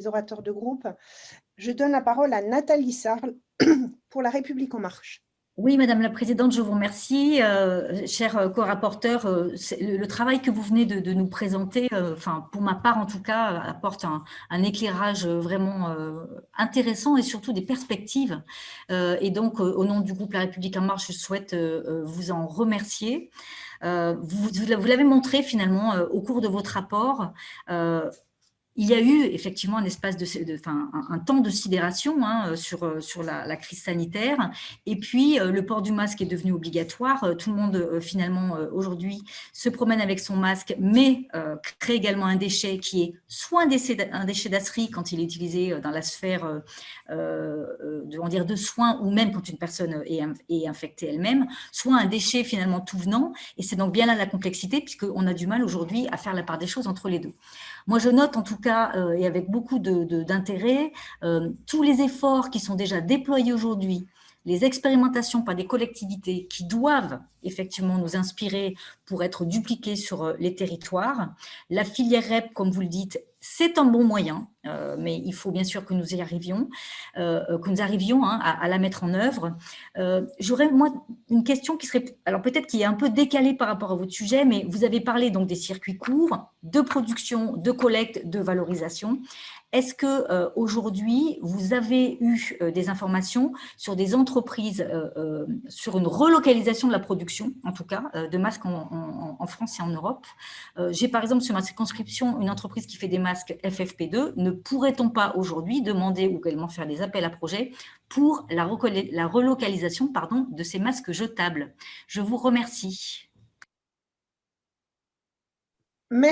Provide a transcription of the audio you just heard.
les orateurs de groupe. Je donne la parole à Nathalie Sarl pour La République en marche. Oui, Madame la Présidente, je vous remercie. Cher co-rapporteur, le travail que vous venez de nous présenter, enfin, pour ma part en tout cas, apporte un éclairage vraiment intéressant et surtout des perspectives. Et donc, au nom du groupe La République en marche, je souhaite vous en remercier. Vous l'avez montré finalement au cours de votre rapport. Il y a eu effectivement un espace un temps de sidération sur la crise sanitaire. Et puis, le port du masque est devenu obligatoire. Tout le monde, finalement, aujourd'hui, se promène avec son masque, mais crée également un déchet qui est soit un déchet d'acerie quand il est utilisé dans la sphère de soins, ou même quand une personne est infectée elle-même, soit un déchet finalement tout venant. Et c'est donc bien là la complexité, puisqu'on a du mal aujourd'hui à faire la part des choses entre les deux. Moi, je note en tout cas, et avec beaucoup d'intérêt, tous les efforts qui sont déjà déployés aujourd'hui, les expérimentations par des collectivités qui doivent effectivement nous inspirer pour être dupliquées sur les territoires. La filière REP, comme vous le dites, c'est un bon moyen, mais il faut bien sûr que nous y arrivions, à la mettre en œuvre. J'aurais, moi, une question qui serait, alors peut-être qui est un peu décalée par rapport à votre sujet, mais vous avez parlé donc des circuits courts, de production, de collecte, de valorisation. Est-ce que aujourd'hui, vous avez eu des informations sur des entreprises, sur une relocalisation de la production, en tout cas, de masques en France et en Europe? J'ai par exemple sur ma circonscription une entreprise qui fait des masques FFP2. Ne pourrait-on pas aujourd'hui demander ou également faire des appels à projets pour la relocalisation de ces masques jetables? Je vous remercie.